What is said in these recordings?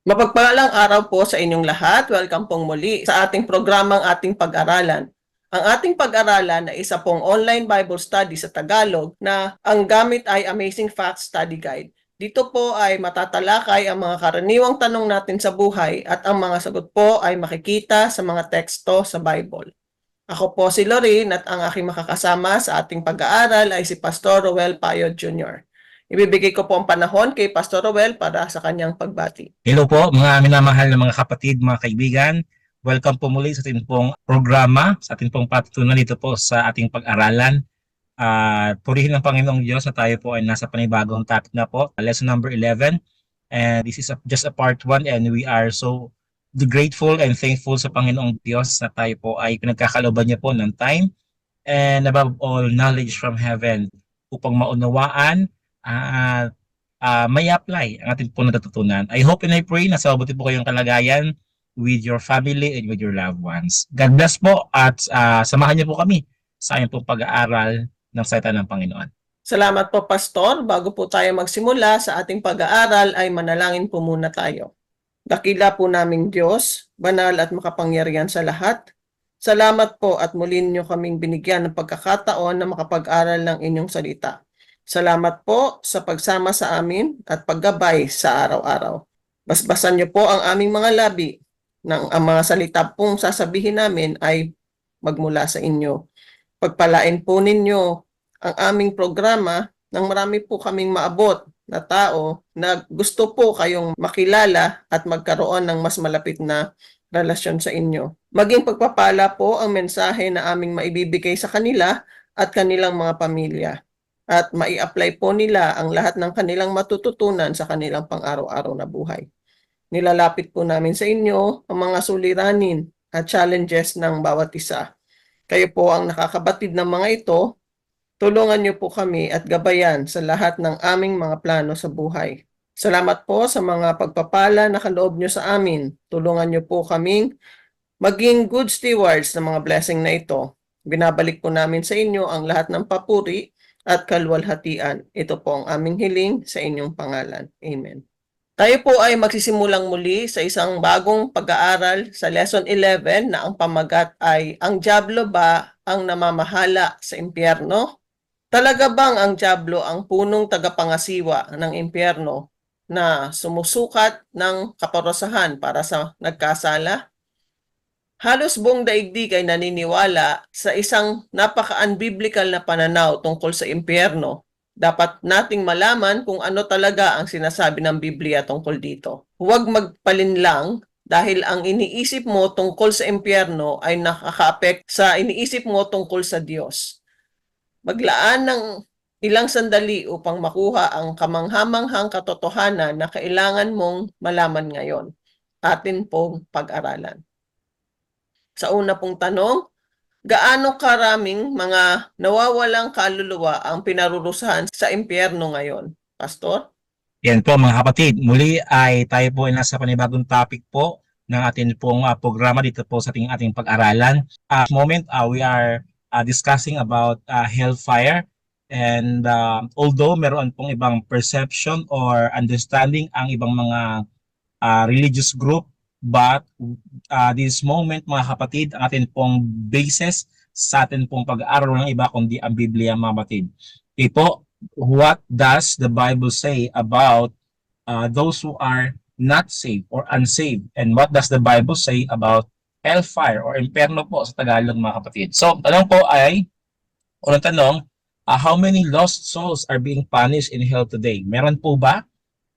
Mapagpalang araw po sa inyong lahat. Welcome pong muli sa ating programang ating pag-aralan. Ang ating pag-aralan ay isa pong online Bible study sa Tagalog na ang gamit ay Amazing Facts Study Guide. Dito po ay matatalakay ang mga karaniwang tanong natin sa buhay at ang mga sagot po ay makikita sa mga teksto sa Bible. Ako po si Lorraine at ang aking makakasama sa ating pag-aaral ay si Pastor Roel Payod Jr. Ibibigay ko po ang panahon kay Pastor Roel para sa kanyang pagbati. Hello po mga minamahal na mga kapatid, mga kaibigan. Welcome po muli sa ating pong programa, sa ating pong patutunan dito po sa ating pag-aralan. Purihin ng Panginoong Diyos na tayo po ay nasa panibagong topic na po, lesson number 11. And this is just a part 1 and we are so grateful and thankful sa Panginoong Diyos na tayo po ay pinagkakaloban niya po ng time and above all knowledge from heaven upang maunawaan at may apply ang ating po natutunan. I hope and I pray na sa mabuti po kayong kalagayan with your family and with your loved ones. God bless po at samahan niyo po kami sa ating pong pag-aaral ng salita ng Panginoon. Salamat po, Pastor. Bago po tayo magsimula sa ating pag-aaral ay manalangin po muna tayo. Dakila po naming Diyos, banal at makapangyarihan sa lahat. Salamat po at muli niyo kaming binigyan ng pagkakataon na makapag-aral ng inyong salita. Salamat po sa pagsama sa amin at paggabay sa araw-araw. Basbasan niyo po ang aming mga labi nang ang mga salita pong sasabihin namin ay magmula sa inyo. Pagpalain po ninyo ang aming programa nang marami po kaming maabot na tao na gusto po kayong makilala at magkaroon ng mas malapit na relasyon sa inyo. Maging pagpapala po ang mensahe na aming maibibigay sa kanila at kanilang mga pamilya. At mai-apply po nila ang lahat ng kanilang matututunan sa kanilang pang-araw-araw na buhay. Nilalapit po namin sa inyo ang mga suliranin at challenges ng bawat isa. Kayo po ang nakakabatid ng mga ito. Tulungan niyo po kami at gabayan sa lahat ng aming mga plano sa buhay. Salamat po sa mga pagpapala na kaloob niyo sa amin. Tulungan niyo po kaming maging good stewards ng mga blessing na ito. Binabalik po namin sa inyo ang lahat ng papuri at kalwalhatian. Ito po ang aming hiling sa inyong pangalan. Amen. Tayo po ay magsisimulang muli sa isang bagong pag-aaral sa Lesson 11 na ang pamagat ay ang dyablo ba ang namamahala sa impyerno? Talaga bang ang dyablo ang punong tagapangasiwa ng impyerno na sumusukat ng kaparusahan para sa nagkasala? Halos buong daigdig ay naniniwala sa isang napaka-unbiblical na pananaw tungkol sa impyerno. Dapat nating malaman kung ano talaga ang sinasabi ng Biblia tungkol dito. Huwag magpalinlang dahil ang iniisip mo tungkol sa impyerno ay nakaka-apekto sa iniisip mo tungkol sa Diyos. Maglaan ng ilang sandali upang makuha ang kamanghamanghang katotohanan na kailangan mong malaman ngayon. Atin pong pag-aralan. Sa una pong tanong, gaano karaming mga nawawalang kaluluwa ang pinarurusahan sa impyerno ngayon? Pastor? Yan po mga kapatid, muli ay tayo po ay nasa panibagong topic po ng ating pong programa dito po sa ating pag-aralan. At moment, we are discussing about hellfire. And although meron pong ibang perception or understanding ang ibang mga religious group, but this moment mga kapatid, ang atin pong basis sa atin pong pag-aaral ng iba kundi ang Biblia mga kapatid. Ito, what does the Bible say about those who are not saved or unsaved? And what does the Bible say about hellfire or imperno po sa Tagalog mga kapatid? So, tanong po ay, unang tanong, how many lost souls are being punished in hell today? Meron po ba?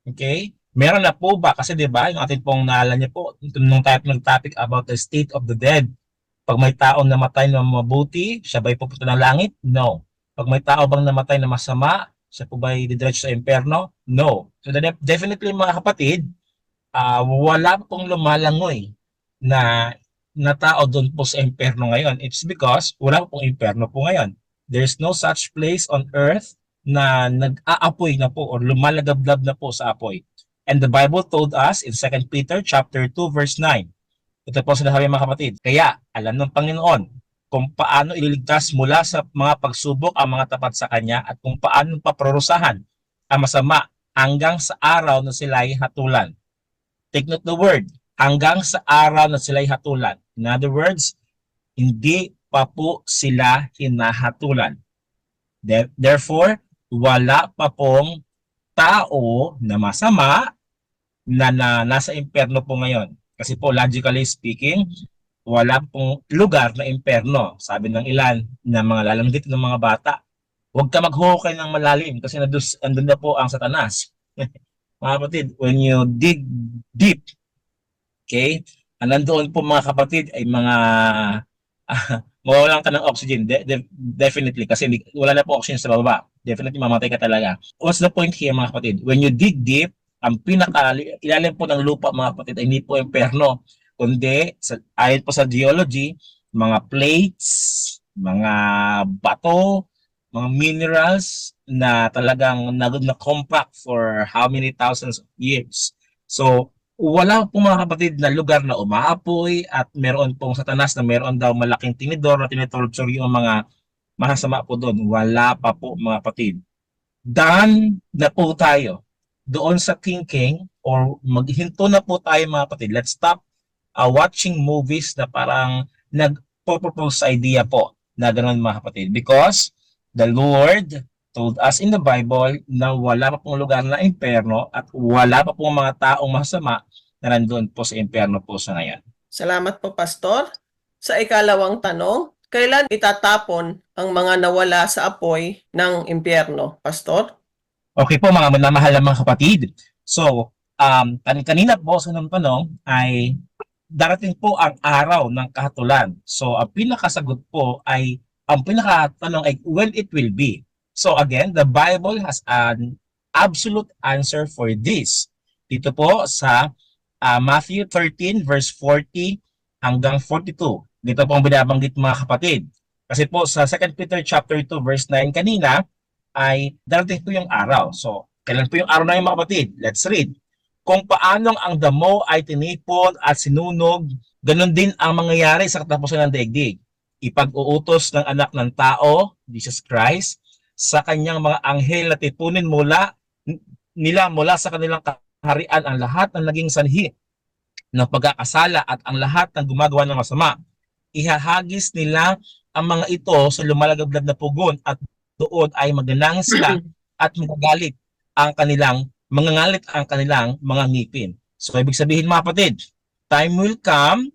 Okay? Meron na po ba? Kasi diba, yung atin pong naalala niyo po, nung tayo nag-topic about the state of the dead, pag may taong namatay na mabuti, siya ba'y pupunta ng langit? No. Pag may tao bang namatay na masama, siya po ba'y didiretso sa imperno? No. So definitely mga kapatid, wala pong lumalangoy na tao doon po sa imperno ngayon. It's because wala pong imperno po ngayon. There's no such place on earth na nag-aapoy na po or lumalagablab na po sa apoy. And the Bible told us in 2 Peter chapter 2 verse 9. Ito po sinasabi mga kapatid. Kaya alam ng Panginoon kung paano ililigtas mula sa mga pagsubok ang mga tapat sa Kanya at kung paano paprorusahan ang masama hanggang sa araw na sila ay hatulan. Take note the word, hanggang sa araw na sila'y hatulan. In other words, hindi pa po sila hinahatulan. Therefore, wala pa pong tao na masama na nasa impyerno po ngayon. Kasi po, logically speaking, wala pong lugar na impyerno. Sabi ng ilan na mga lalanggit ng mga bata, huwag ka maghukay ng malalim kasi andun na po ang Satanas. Mga kapatid, when you dig deep, okay, nandoon po mga kapatid ay mga mawawalan ka ng oxygen. Definitely, kasi wala na po oxygen sa baba. Definitely, mamatay ka talaga. What's the point here mga kapatid? When you dig deep, ang ilalim po ng lupa mga kapatid ay hindi po imperno, kundi ayon po sa geology, mga plates, mga bato, mga minerals na talagang na-compact for how many thousands of years. So, wala pong mga kapatid na lugar na umaapoy at meron pong Satanas na meron daw malaking tinidor na tinitorture yung mga masasama po doon. Wala pa po mga kapatid. Done na po tayo doon sa thinking or maghinto na po tayo mga kapatid. Let's stop watching movies na parang nagpo-propose idea po na ganoon mga kapatid. Because the Lord told us in the Bible na wala pa pong lugar na impyerno at wala pa pong mga taong masama na nandun po sa impyerno po sa ngayon. Salamat po, Pastor. Sa ikalawang tanong, kailan itatapon ang mga nawala sa apoy ng impyerno, Pastor? Okay po mga mahal na mga kapatid. So, kanina po sa ng tanong ay darating po ang araw ng kahatulan. So, ang pinakasagot po ay, ang pinakatanong ay when it will be. So again, the Bible has an absolute answer for this. Dito po sa Matthew 13 verse 40 hanggang 42. Dito po ang binabanggit mga kapatid. Kasi po sa 2 Peter chapter 2 verse 9 kanina ay darating po yung araw. So, kailan po yung araw na yung mga kapatid? Let's read. Kung paanong ang damo ay tinipon at sinunog, ganun din ang mangyayari sa katapusan ng daigdig. Ipag-uutos ng anak ng tao, Jesus Christ, sa kanyang mga anghel na tipunin nila mula sa kanilang kaharian ang lahat ng naging sanhi ng pagkakasala at ang lahat ng gumagawa ng masama. Ihahagis nila ang mga ito sa lumalagablab na pugon at doon ay magnanangin sila at mangangalit ang kanilang mga ngipin. So ibig sabihin mga kapatid, time will come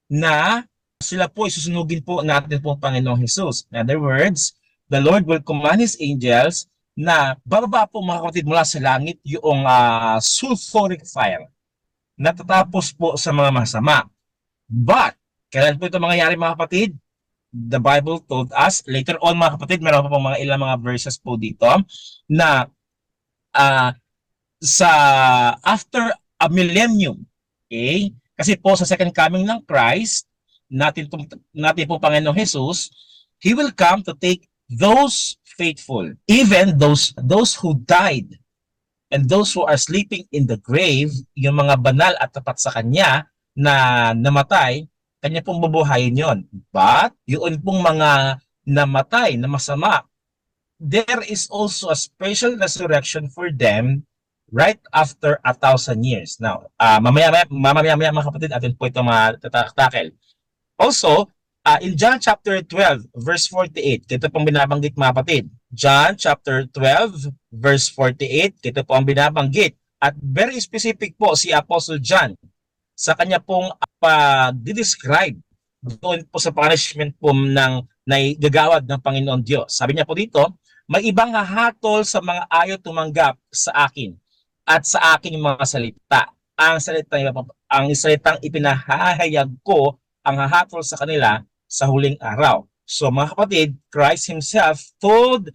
na sila po isusunugin po natin po Panginoong Jesus. In other words, the Lord will command His angels na bababa po mga kapatid mula sa langit yung sulfuric fire na tatapos po sa mga masama. But, kailan po ito mangyayari mga kapatid? The Bible told us, later on mga kapatid, meron pa po mga ilang mga verses po dito na sa after a millennium, okay? Kasi po sa second coming ng Christ, natin po Panginoong Jesus, He will come to take those faithful, even those who died and those who are sleeping in the grave, yung mga banal at tapat sa Kanya na namatay, Kanya pong bubuhayin yon. But yun pong mga namatay na masama, there is also a special resurrection for them right after 1,000 years. Now, mamaya mga kapatid, atin po ito matatakil. Also, in John chapter 12, verse 48, ito pong binabanggit mga kapatid. John chapter 12, verse 48, ito po ang binabanggit. At very specific po si Apostle John sa kanya pong pag-describe doon po sa punishment po ng naigagawad ng Panginoon Diyos. Sabi niya po dito, may ibang hahatol sa mga ayaw tumanggap sa akin at sa aking mga salita. Ang salitang ipinahahayag ko ang hahatol sa kanila sa huling araw. So mga kapatid, Christ Himself told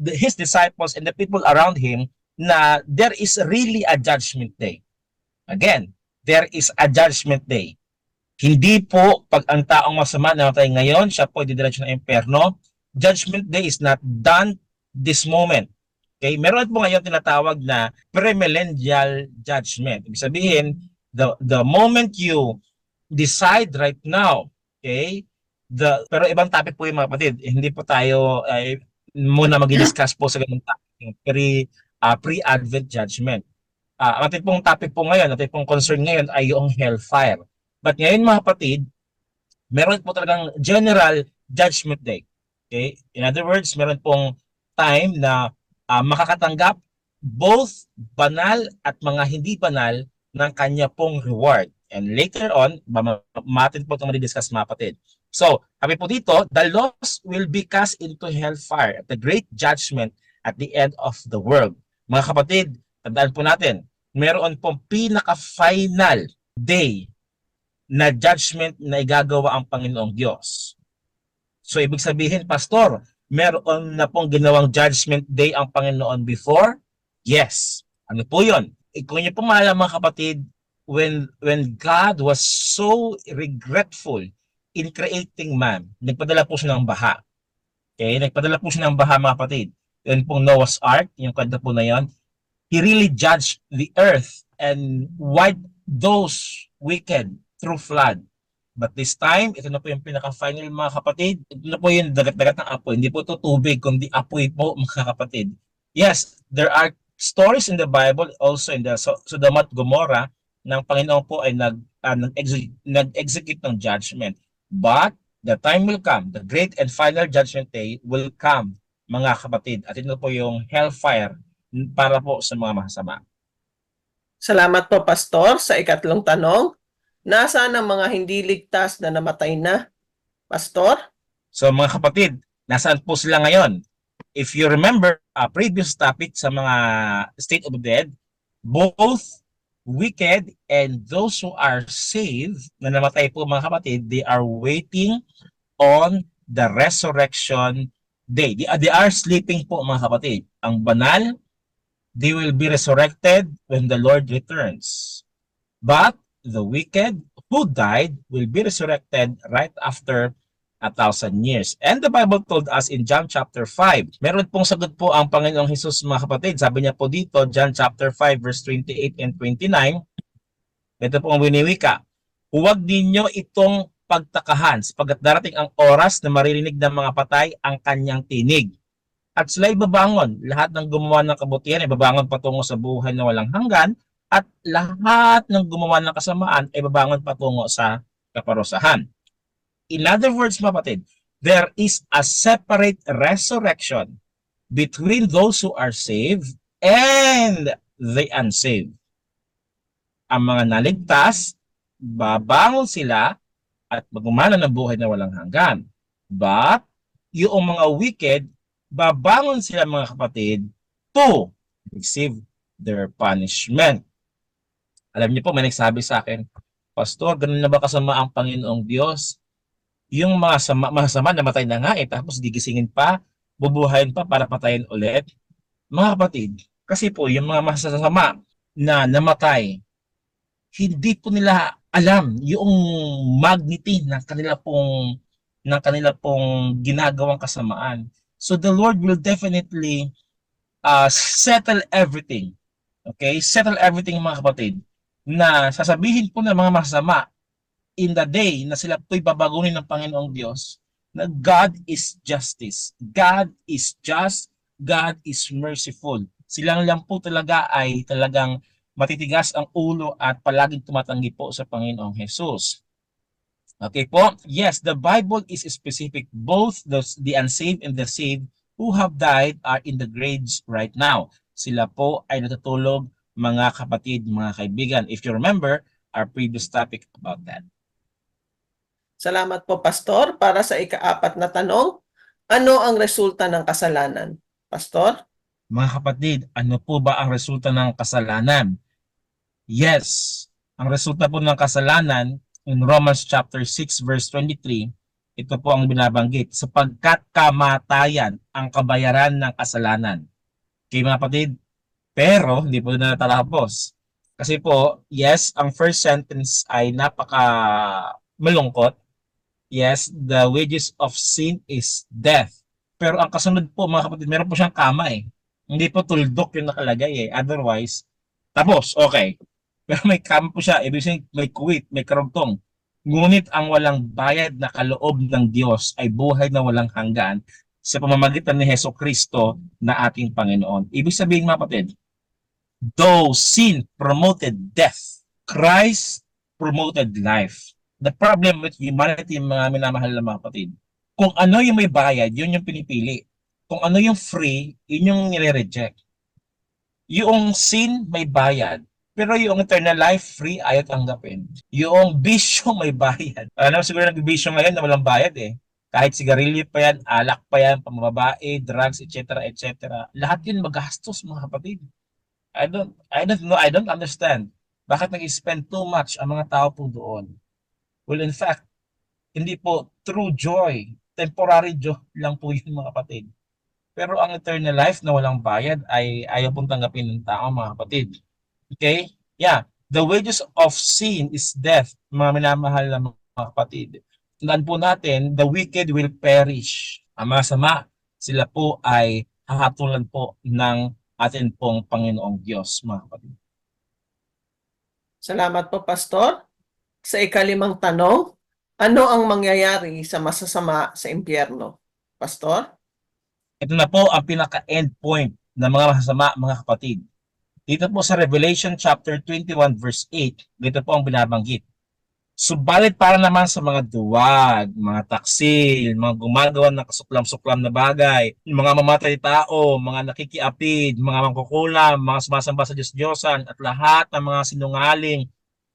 His disciples and the people around Him na there is really a judgment day. Again, there is a judgment day. Hindi po pag ang taong masama namatay ngayon, siya po didiretso ng impyerno. Judgment day is not done this moment. Okay? Meron po ngayon tinatawag na premillennial judgment. Ibig sabihin, the moment you decide right now, okay? Pero ibang topic po yung mga kapatid. Hindi po tayo muna mag-discuss po sa ganung topic. Pre-Advent judgment. ang ating pong topic po ngayon, ating pong concern ngayon ay yung hellfire. But ngayon mga kapatid, meron po talagang general judgment day. Okay? In other words, meron pong time na makakatanggap both banal at mga hindi banal ng kanya pong reward. And later on, matin po itong madidiscuss mga kapatid. So, sabi po dito, the lost will be cast into hellfire at the great judgment at the end of the world. Mga kapatid, tandaan po natin, meron pong pinaka-final day na judgment na igagawa ang Panginoong Diyos. So, ibig sabihin, Pastor, meron na pong ginawang judgment day ang Panginoon before? Yes. Ano po yun? Kung niyo po maalala mga kapatid, when God was so regretful in creating man, nagpadala po siya ng baha. Okay? Nagpadala po siya ng baha mga kapatid. Yun pong Noah's Ark, yung kanta po na yun. He really judged the earth and wiped those wicked through flood. But this time, ito na po yung pinaka-final mga kapatid. Ito na po yung dagat-dagat ng apoy. Hindi po ito tubig, kundi apoy po mga kapatid. Yes, there are stories in the Bible, also in the Sodom at Gomorrah, ng Panginoon po ay nag-execute ng judgment. But the time will come, the great and final judgment day will come, mga kapatid. At ito po yung hellfire para po sa mga masama. Salamat po, Pastor, sa ikatlong tanong. Nasaan ang mga hindi ligtas na namatay na? Pastor? So mga kapatid, nasaan po sila ngayon? If you remember a previous topic sa mga state of the dead, both wicked and those who are saved na namatay po mga kapatid, they are waiting on the resurrection day. They are sleeping po mga kapatid. Ang banal, they will be resurrected when the Lord returns. But the wicked who died will be resurrected right after 1,000 years. And the Bible told us in John chapter 5, meron pong sagot po ang Panginoong Hesus mga kapatid. Sabi niya po dito, John chapter 5 verse 28 and 29, ito po ang winiwika, huwag ninyo itong pagtakahan sapagkat darating ang oras na maririnig ng mga patay ang kanyang tinig. At sila'y babangon, lahat ng gumawa ng kabutihan ay babangon patungo sa buhay na walang hanggan, at lahat ng gumawa ng kasamaan ay babangon patungo sa kaparusahan. In other words, mga kapatid, there is a separate resurrection between those who are saved and the unsaved. Ang mga naligtas, babangon sila at magumana ng buhay na walang hanggan. But, yung mga wicked, babangon sila mga kapatid to receive their punishment. Alam niyo po, may nagsabi sa akin, Pastor, ganun na ba kasama ang Panginoong Diyos? Yung mga masama namatay na nga tapos gigisingin pa, bubuhayin pa para patayin ulit. Mga kapatid, kasi po yung mga masasama na namatay, hindi po nila alam yung magnitude ng kanila pong ginagawang kasamaan. So the Lord will definitely settle everything. Okay? Settle everything mga kapatid. Na sasabihin po ng mga masama in the day na sila po'y babagunin ng Panginoong Diyos na God is justice. God is just. God is merciful. Silang lang po talaga ay talagang matitigas ang ulo at palaging tumatanggi po sa Panginoong Jesus. Okay po? Yes, the Bible is specific. Both the unsaved and the saved who have died are in the graves right now. Sila po ay natutulog, mga kapatid, mga kaibigan. If you remember our previous topic about that. Salamat po, Pastor. Para sa ika-4 na tanong, ano ang resulta ng kasalanan? Pastor? Mga kapatid, ano po ba ang resulta ng kasalanan? Yes, ang resulta po ng kasalanan in Romans chapter 6 verse 23, ito po ang binabanggit, sapagkat kamatayan ang kabayaran ng kasalanan. Okay mga kapatid, pero hindi po na natatapos. Kasi po, yes, ang first sentence ay napaka malungkot. Yes, the wages of sin is death. Pero ang kasunod po mga kapatid, meron po siyang kama eh. Hindi po tuldok yung nakalagay eh. Otherwise, tapos, okay. Pero may kama po siya, ibig sabihin may kuwit, may karugtong. Ngunit ang walang bayad na kaloob ng Diyos ay buhay na walang hanggan sa pamamagitan ni Hesus Kristo na ating Panginoon. Ibig sabihin mga kapatid, Though sin promoted death, Christ promoted life. The problem with humanity, mga minamahal na mga kapatid, kung ano yung may bayad, yun yung pinipili. Kung ano yung free, yun yung nire-reject. Yung sin, may bayad. Pero yung eternal life, free, ayaw tanggapin. Yung bisyo, may bayad. Alam siguro nag-bisyo ngayon na walang bayad eh. Kahit sigarilyo pa yan, alak pa yan, pamababae, drugs, etc., etc. Lahat yun magastos, mga kapatid. I don't know, I don't understand. Bakit nag-spend too much ang mga tao po doon? Well, in fact, hindi po true joy. Temporary joy lang po yun, mga kapatid. Pero ang eternal life na walang bayad ay ayaw pong tanggapin ng tao, mga kapatid. Okay? Yeah. The wages of sin is death, mga minamahal na mga kapatid. Tandaan po natin, the wicked will perish. Ang masama, sila po ay hahatulan po ng atin pong Panginoong Diyos, mga kapatid. Salamat po, Pastor. Sa ikalimang tanong, ano ang mangyayari sa masasama sa impyerno? Pastor? Ito na po ang pinaka-end point ng mga masasama, mga kapatid. Dito po sa Revelation chapter 21 verse 8, dito po ang binabanggit. Subalit para naman sa mga duwag, mga taksil, mga gumagawa ng kasuklam-suklam na bagay, mga mamatay tao, mga nakikiapid, mga mangkukulam, mga sumasamba sa Diyos-Diyosan, at lahat ng mga sinungaling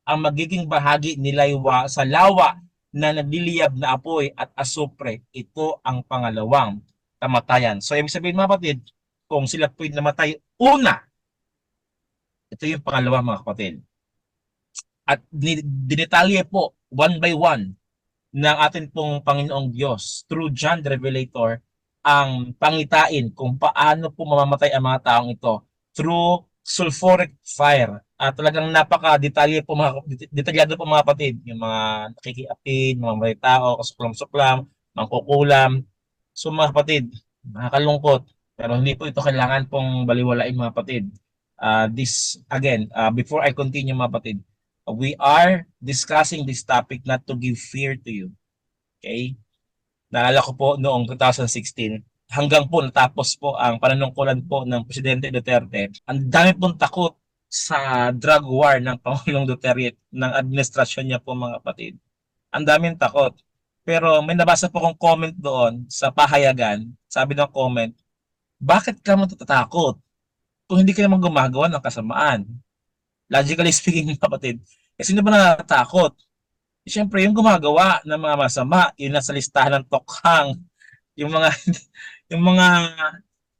ang magiging bahagi nilaywa sa lawa na nagliliyab na apoy at asupre. Ito ang pangalawang kamatayan. So, ibig sabihin mga kapatid, kung sila po'y namatay una, ito yung pangalawa mga kapatid. At dinetalye po one by one ng atin pong Panginoong Diyos through John the Revelator ang pangitain kung paano po mamamatay ang mga taong ito through sulfuric fire. At talagang napaka-detalye po mga detalyado po mga kapatid, yung mga nakikiapid, mga may tao, kasuklam-suklam, mangkukulam. So mga kapatid, nakakalungkot pero hindi po ito kailangan pong baliwalain mga kapatid. This again, before I continue mga kapatid, we are discussing this topic not to give fear to you. Okay? Naalala ko po noong 2016, hanggang po natapos po ang pananungkulan po ng Presidente Duterte, ang dami pong takot sa drug war ng Pangulong Duterte, ng administrasyon niya po mga kapatid. Ang daming takot. Pero may nabasa po kong comment doon sa pahayagan, sabi ng comment, bakit ka matatakot kung hindi ka naman gumagawa ng kasamaan? Logically speaking, kapatid, sino ba natatakot? Siyempre, yung gumagawa ng mga masama, yung nasa listahan ng tokhang, yung mga yung mga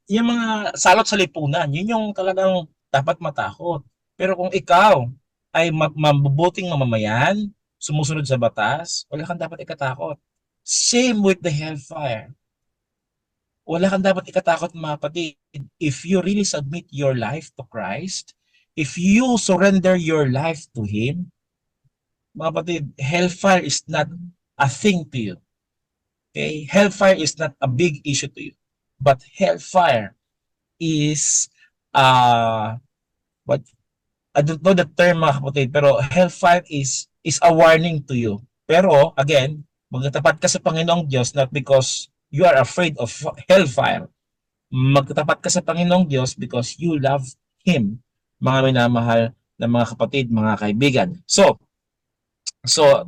yung mga salot sa lipunan, yun yung talagang dapat matakot. Pero kung ikaw ay mabubuting mamamayan, sumusunod sa batas, wala kang dapat ikatakot. Same with the hellfire. Wala kang dapat ikatakot mga kapatid. If you really submit your life to Christ, if you surrender your life to Him, mga kapatid, hellfire is not a thing to you. Okay? Hellfire is not a big issue to you. But hellfire is, what, I don't know the term mga kapatid, pero hellfire is a warning to you. Pero, again, magtatapat ka sa Panginoong Diyos not because you are afraid of hellfire. Magtatapat ka sa Panginoong Diyos because you love Him, mga minamahal na mga kapatid, mga kaibigan. So,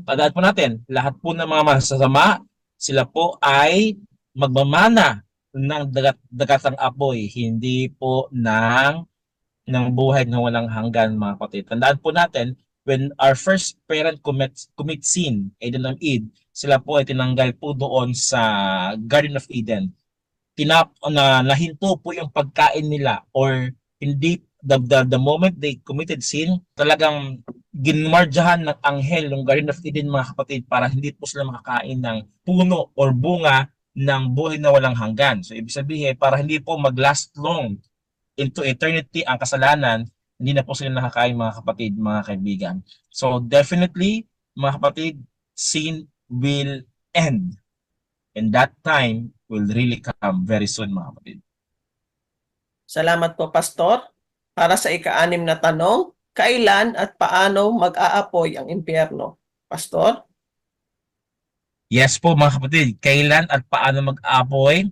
tandaan po natin, lahat po ng mga masasama, sila po ay magmamana ng dagatang apoy, hindi po ng buhay na walang hanggan mga kapatid. Tandaan po natin, when our first parent commit sin, Adam and Eve, sila po ay tinanggal po doon sa Garden of Eden. Nahinto po yung pagkain nila or hindi the moment they committed sin, talagang ginmardyahan ng anghel ng Garden of Eden mga kapatid para hindi po sila makakain ng puno or bunga ng buhay na walang hanggan. So ibig sabihin, para hindi po mag-last long into eternity ang kasalanan, hindi na po sila nakakain mga kapatid, mga kaibigan. So definitely, mga kapatid, sin will end. And that time will really come very soon mga kapatid. Salamat po, Pastor. Para sa ika-6 na tanong, kailan at paano mag-aapoy ang impyerno? Pastor? Yes po mga kapatid, kailan at paano mag-aapoy?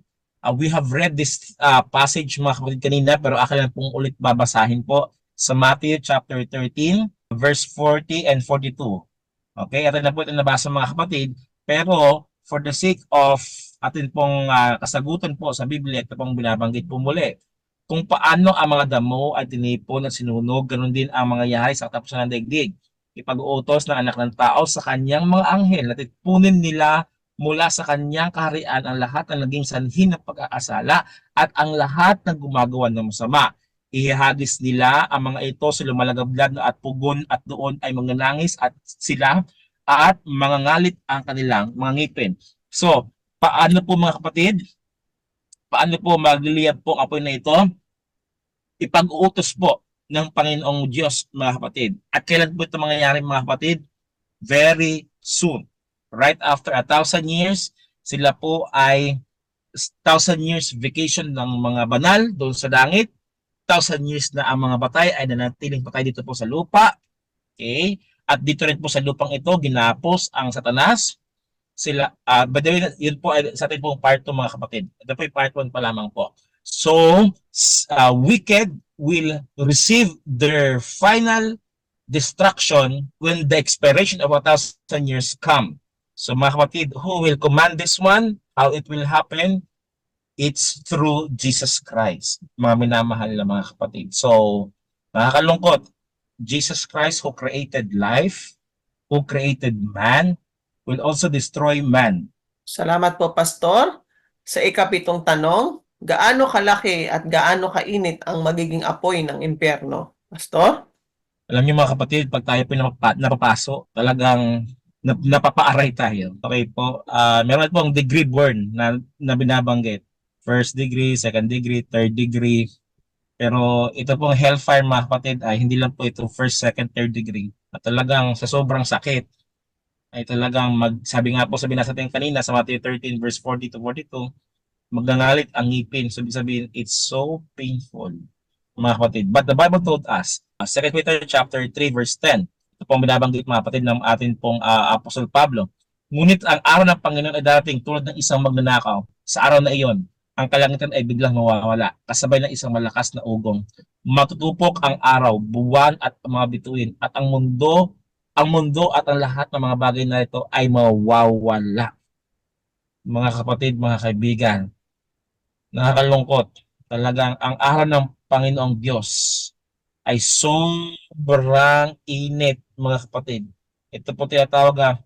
We have read this passage mga kapatid kanina pero akin lang pong ulit babasahin po. sa Matthew chapter 13, verse 40 and 42. Okay, ito na po ito nabasa mga kapatid. Pero for the sake of atin pong kasagutan po sa Biblia, ito pong binabanggit po muli. Kung paano ang mga damo ay tinipon at sinunog, ganun din ang mangyayari sa katapusan ng daigdig. Ipag-uutos ng anak ng tao sa kanyang mga anghel at ipunin nila mula sa kanyang kaharian ang lahat ng naging sanhi ng pag-aasala at ang lahat ng gumagawa ng masama. Ihahagis nila ang mga ito sa lumalagablag at pugon at doon ay manganangis at sila at mangangalit ang kanilang mga ngipin. So, paano po mga kapatid? Paano po magliliyab po ang apoy na ito? Ipag-uutos po ng Panginoong Diyos mga kapatid. At kailan po ito mangyayari mga kapatid? Very soon. Right after 1,000 years, sila po ay 1,000 years vacation ng mga banal doon sa langit. 1,000 years na ang mga patay ay nanatiling patay dito po sa lupa. Okay? At dito rin po sa lupang ito, ginapos ang Satanas. Sila, by the way, yun po ay sa atin pong part 2 mga kapatid. Ito po yung part 1 pa lamang po. So, wicked will receive their final destruction when the expiration of 1,000 years come. So mga kapatid, who will command this one? How it will happen? It's through Jesus Christ, mga minamahal na mga kapatid. So, nakakalungkot. Jesus Christ who created life, who created man, will also destroy man. Salamat po, Pastor. Sa ikapitong tanong, gaano kalaki at gaano kainit ang magiging apoy ng impyerno? Pastor? Alam niyo mga kapatid, pag tayo po napapaso, talagang napapaaray tayo. Okay po, meron po ang degree burn na binabanggit. First degree, second degree, third degree. Pero ito pong hellfire mga kapatid ay hindi lang po ito first, second, third degree. At talagang sa sobrang sakit ay talagang sabi nga po sa binasa natin kanina sa Matthew 13 verse 40 to 42, magngangalit ang ngipin. So sabihin, it's so painful mga kapatid. But the Bible told us, 2 Peter chapter 3 verse 10, ito pong binabanggit mga kapatid ng atin pong Apostol Pablo. Ngunit ang araw ng Panginoon ay darating tulad ng isang magnanakaw. Sa araw na iyon, ang kalangitan ay biglang mawawala, kasabay ng isang malakas na ugong. Matutupok ang araw, buwan at mga bituin, at ang mundo at ang lahat ng mga bagay na ito ay mawawala. Mga kapatid, mga kaibigan, nakakalungkot. Talagang ang araw ng Panginoong Diyos ay sobrang init, mga kapatid. Ito po tinatawag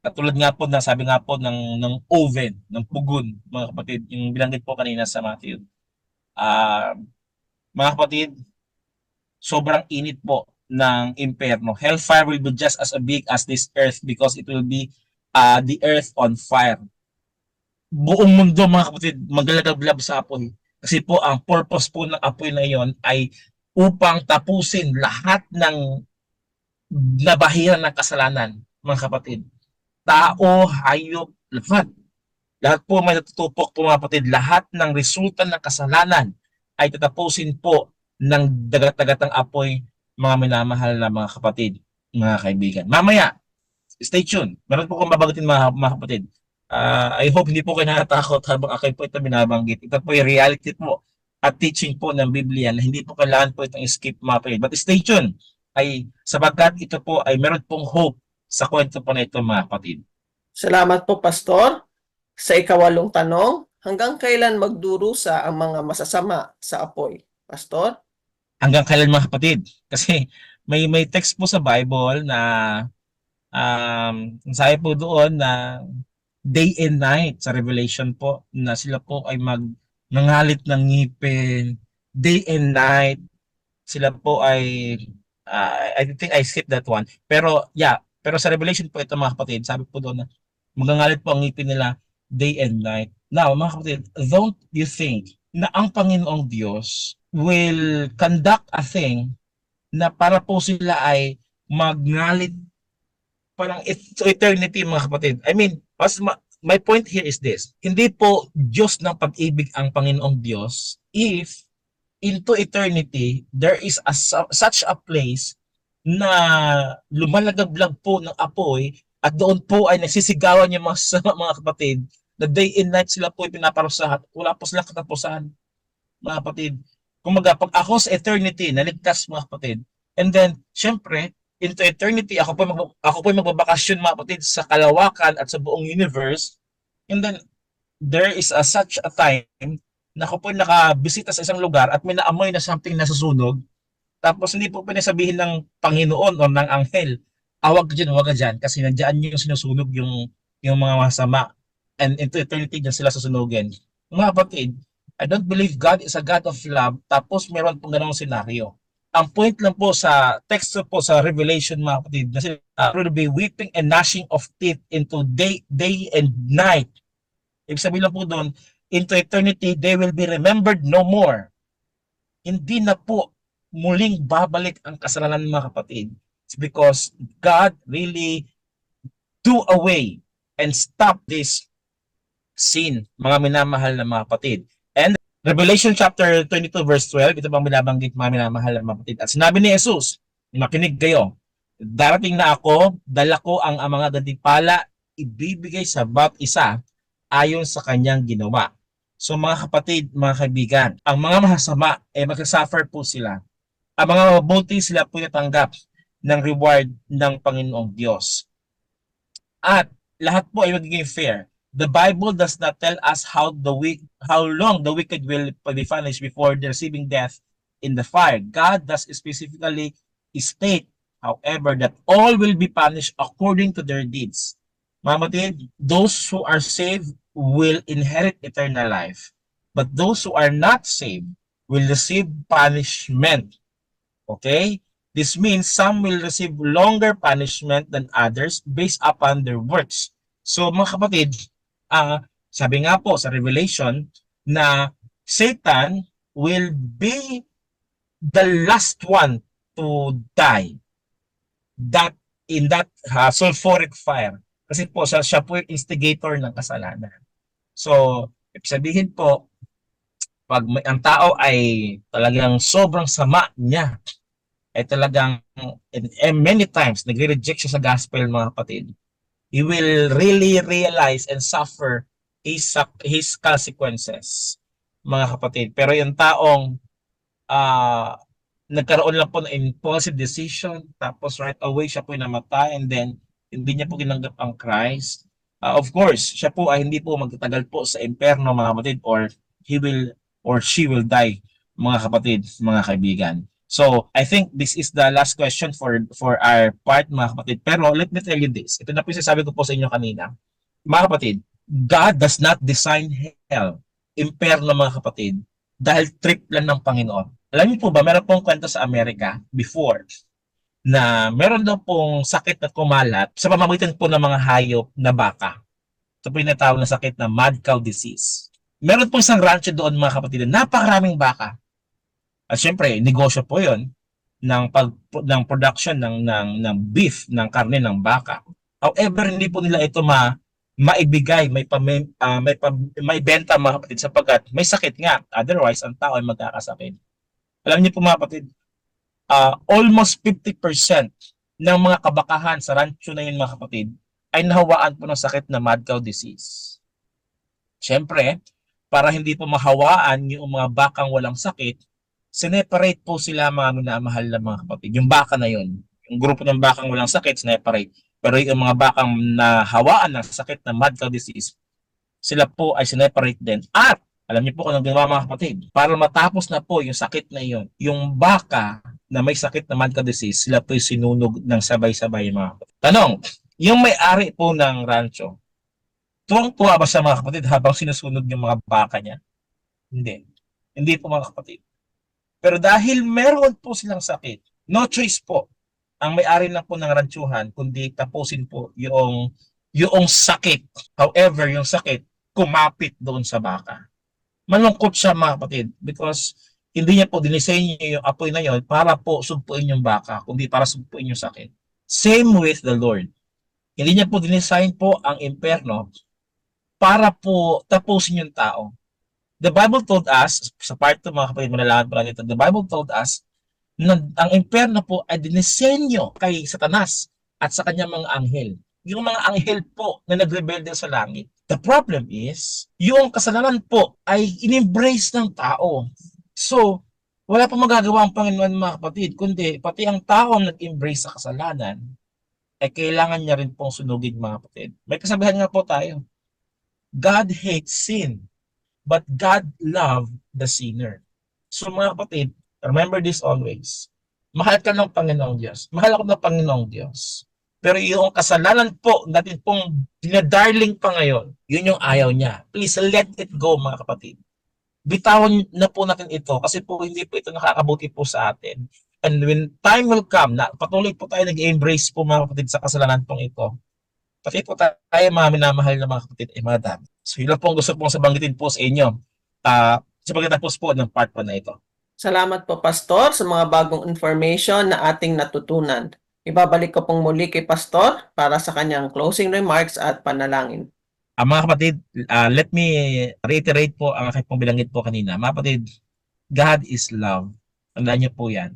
katulad nga po na sabi nga po ng oven, ng pugon, mga kapatid, yung binanggit po kanina sa Matthew. Mga kapatid, sobrang init po ng impyerno. Hellfire will be just as big as this earth because it will be the earth on fire. Buong mundo mga kapatid maglalagablab sa apoy. Kasi po ang purpose po ng apoy na iyon ay upang tapusin lahat ng nabahiran ng kasalanan, mga kapatid. Tao, hayop, lahat. Lahat po may natutupok po mga kapatid. Lahat ng resulta ng kasalanan ay tatapusin po ng dagat-dagatang apoy, mga minamahal na mga kapatid, mga kaibigan. Mamaya, stay tuned. Meron po kong babagutin mga kapatid. I hope hindi po kayo natatakot habang ako'y po ito binabanggit. Ito po yung reality po at teaching po ng Biblia na hindi po kailangan po itong skip mga kapatid. But stay tuned. Ay sabagkat ito po ay meron pong hope sa kwento po na ito mga kapatid. Salamat po, Pastor. Sa ikawalong tanong, hanggang kailan magdurusa ang mga masasama sa apoy? Pastor? Hanggang kailan mga kapatid? Kasi may text po sa Bible na sabi po doon na day and night sa Revelation po na sila po ay nangalit ng ngipin. Day and night sila po ay I think I skipped that one. Pero pero sa Revelation po ito mga kapatid, sabi po doon na magangalit po ang ngipin nila day and night. Now mga kapatid, don't you think na ang Panginoong Diyos will conduct a thing na para po sila ay magngalit parang to eternity mga kapatid? I mean, my point here is this. Hindi po Diyos ng pag-ibig ang Panginoong Diyos if into eternity there is such a place na lumalagablag po ng apoy at doon po ay nagsisigawan yung mga kapatid na day and night sila po ay pinaparusahan. Wala po silang katapusan mga kapatid. Kumaga, pag ako sa eternity, naligtas mga kapatid, and then, syempre, into eternity, ako po magbabakasyon mga kapatid sa kalawakan at sa buong universe, and then, there is such a time na ako po nakabisita sa isang lugar at may naamoy na something na susunog, tapos hindi po pinasabihin ng Panginoon o ng anghel, awag ka dyan, awag ka dyan, kasi nandiyan yung sinusunog yung mga masama, and into eternity dyan sila susunugin. Mga kapatid, I don't believe God is a God of love, tapos meron pong ganong senaryo. Ang point lang po sa text po sa Revelation mga kapatid, na sila will be weeping and gnashing of teeth into day and night. Ibig sabihin lang po doon, into eternity, they will be remembered no more. Hindi na po muling babalik ang kasalanan mga kapatid. It's because God really do away and stop this sin, mga minamahal na mga kapatid. And Revelation chapter 22 verse 12, ito bang binabanggit mga minamahal na mga kapatid. At sinabi ni Jesus, makinig kayo, darating na ako, dala ko ang mga gantimpala, ibibigay sa bawat isa ayon sa kanyang ginawa. So mga kapatid, mga kaibigan, ang mga masasama ay magsasuffer po sila. Ang mga mabuti sila po natanggap ng reward ng Panginoong Diyos. At lahat po ay magiging fair. The Bible does not tell us how long the wicked will be punished before receiving death in the fire. God does specifically state, however, that all will be punished according to their deeds. Mga kapatid, those who are saved will inherit eternal life, but those who are not saved will receive punishment. Okay? This means some will receive longer punishment than others based upon their works. So mga kapatid, sabi nga po sa Revelation na Satan will be the last one to die in that sulfuric fire. Kasi po siya po yung instigator ng kasalanan. So, ibig sabihin po, pag ang tao ay talagang sobrang sama niya, ay talagang and many times nagre-reject siya sa gospel mga kapatid, he will really realize and suffer his consequences mga kapatid. Pero yung taong nagkaroon lang po ng impulsive decision, tapos right away siya po namatay, and then hindi niya po ginanggap ang Christ, of course siya po ay hindi po magtatagal po sa impyerno mga kapatid, or he will or she will die mga kapatid, mga kaibigan. So, I think this is the last question for our part mga kapatid. Pero let me tell you this. Ito na po yung sasabi ko po sa inyo kanina. Mga kapatid, God does not design hell, impyerno mga kapatid, dahil trip lang ng Panginoon. Alam niyo po ba, meron pong kwento sa Amerika before na meron daw pong sakit na kumalat sa pamamagitan po ng mga hayop na baka. Ito po yung natawag na sakit na mad cow disease. Meron pong isang rancho doon mga kapatid, napakaraming baka. At syempre, negosyo po 'yon ng production ng beef, ng karne ng baka. However, hindi po nila ito maibigay, may benta mga kapatid, sapagkat may sakit nga. Otherwise, ang tao ay magkakasakit. Alam niyo po mga kapatid, almost 50% ng mga kabakahan sa rancho na yun mga kapatid ay nahawaan po ng sakit na mad cow disease. Syempre, para hindi po mahawaan yung mga bakang walang sakit, sineparate po sila mga minamahal na mga kapatid. Yung baka na yun, yung grupo ng bakang walang sakit, sineparate. Pero yung mga bakang nahawaan ng sakit na mad cow disease, sila po ay sineparate din. At alam niyo po kung anong ginawa mga kapatid, para matapos na po yung sakit na yun, yung baka na may sakit na mad cow disease, sila po ay sinunog ng sabay-sabay mga kapatid. Tanong, yung may-ari po ng rancho, tuwang-tuwa ba siya mga kapatid habang sinusunog yung mga baka niya? Hindi. Hindi po mga kapatid. Pero dahil meron po silang sakit, no choice po ang may-ari na po ng ranchuhan kundi tapusin po yung sakit. However, yung sakit kumapit doon sa baka. Malungkot siya mga kapatid because hindi niya po dinisenyo yung apoy na yon para po sugpuin yung baka, kundi para sugpuin yung sakit. Same with the Lord. Hindi niya po dinesign po ang impyerno para po tapusin yung tao. The Bible told us, sa part 2 mga kapatid, malalaman pala dito, the Bible told us na ang impyerno po ay dinisenyo kay Satanas at sa kanyang mga anghel. Yung mga anghel po na nagrebelde sa langit. The problem is, yung kasalanan po ay in-embrace ng tao. So, Wala pong magagawa ang Panginoon mga kapatid, kundi pati ang taong nag-embrace sa kasalanan, ay kailangan niya rin pong sunugin mga kapatid. May kasabihan nga po tayo, God hates sin, but God love the sinner. So mga kapatid, remember this always. Mahal ka ng Panginoong Diyos. Mahal ako ng Panginoong Diyos. Pero yung kasalanan po natin pong dinadarling pa ngayon, yun yung ayaw niya. Please let it go mga kapatid. Bitawan na po natin ito kasi po hindi po ito nakakabuti po sa atin. And when time will come, na patuloy po tayo nag-embrace po mga kapatid sa kasalanan pong ito, pati po tayo mga minamahal na mga kapatid ay mga dami. So yun lang po ang gusto pong sabanggitin po sa inyo. Sa pagkatapos po ng part 1 na ito. Salamat po, Pastor, sa mga bagong information na ating natutunan. Ibabalik ko pong muli kay Pastor para sa kanyang closing remarks at panalangin. Mga kapatid, let me reiterate po ang aking pong binanggit po kanina. Mga kapatid, God is love. Tandaan niyo po yan.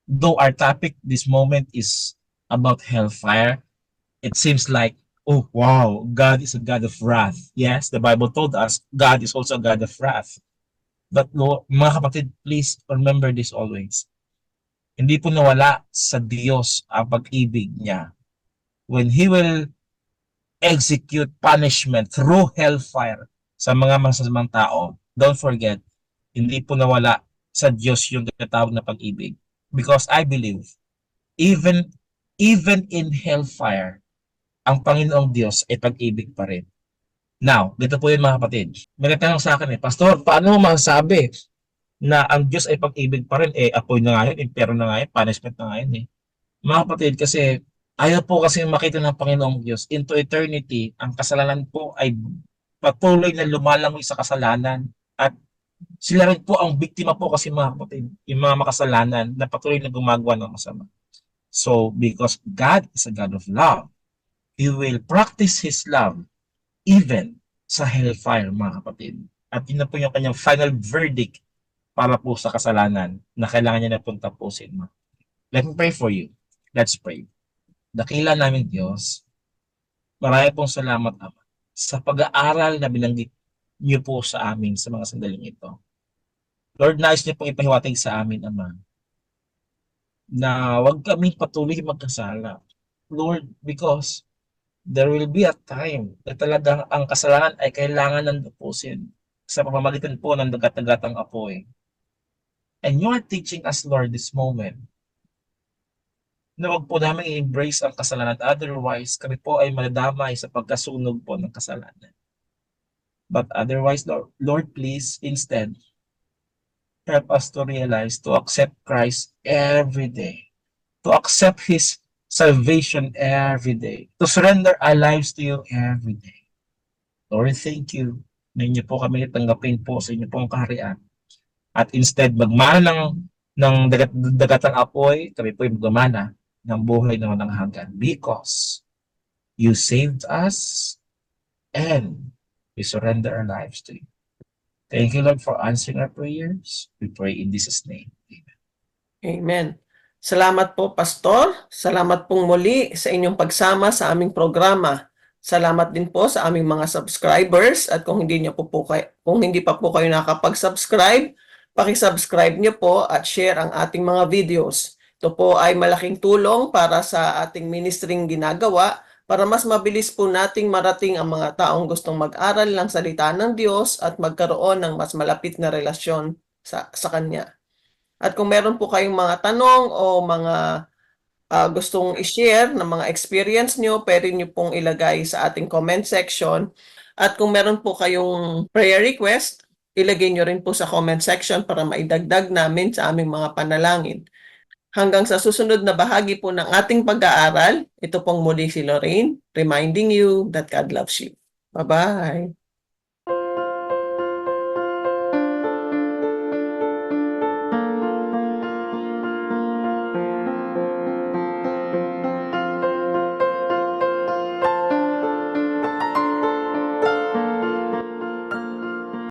Though our topic this moment is about hellfire, it seems like, oh wow, God is a God of wrath. Yes, the Bible told us God is also a God of wrath. But Lord, mga kapatid, please remember this always. Hindi po nawala sa Diyos ang pag-ibig niya. When He will execute punishment through hellfire sa mga masasamang tao, don't forget, hindi po nawala sa Diyos yung tinatawag na pag-ibig. Because I believe, even in hellfire, ang Panginoong Diyos ay pag-ibig pa rin. Now, dito po yun mga kapatid. May natanong sa akin Pastor, paano mo masasabi na ang Diyos ay pag-ibig pa rin? Apoy na nga yun, impero na nga yun, punishment na nga yun Mga kapatid, kasi ayaw po kasi makita ng Panginoong Diyos into eternity, ang kasalanan po ay patuloy na lumalangoy sa kasalanan at sila rin po ang biktima po kasi mga kapatid, yung mga makasalanan na patuloy na gumagawa ng masama. So, because God is a God of love, He will practice His love even sa hellfire mga kapatid. At yun na po yung kanyang final verdict para po sa kasalanan na kailangan niya na pong tapusin. Let me pray for you. Let's pray. Dakila namin Diyos, marami pong salamat Ama sa pag-aaral na binanggit niyo po sa amin sa mga sandaling ito. Lord, nais niyo pong ipahiwatig sa amin, Ama, na huwag kami patuloy magkasala. Lord, because there will be a time na talagang ang kasalanan ay kailangan ng tapusin sa pamamagitan po ng dagat-dagatang apoy. And you are teaching us, Lord, this moment, na wag po namin i-embrace ang kasalanan. Otherwise, kami po ay madadamay sa pagkasunog po ng kasalanan. But otherwise, Lord, please, instead, help us to realize, to accept Christ every day, to accept His salvation every day, to surrender our lives to you every day. Lord, thank you na inyo po kami tanggapin po sa inyo pong kaharian. At instead, magmana ng dagatang apoy, kami po ay magmana ng buhay na walang hanggan because you saved us and we surrender our lives to you. Thank you, Lord, for answering our prayers. We pray in Jesus' name. Amen. Amen. Salamat po, Pastor. Salamat pong muli sa inyong pagsama sa aming programa. Salamat din po sa aming mga subscribers at kung hindi pa po kayo nakapag-subscribe, paki-subscribe niyo po at share ang ating mga videos. Ito po ay malaking tulong para sa ating ministering ginagawa para mas mabilis po nating marating ang mga taong gustong mag-aral ng salita ng Diyos at magkaroon ng mas malapit na relasyon sa Kanya. At kung meron po kayong mga tanong o mga gustong i-share ng mga experience nyo, pwede nyo pong ilagay sa ating comment section. At kung meron po kayong prayer request, ilagay nyo rin po sa comment section para maidagdag namin sa aming mga panalangin. Hanggang sa susunod na bahagi po ng ating pag-aaral, ito pong muli si Lorraine, reminding you that God loves you. Bye-bye!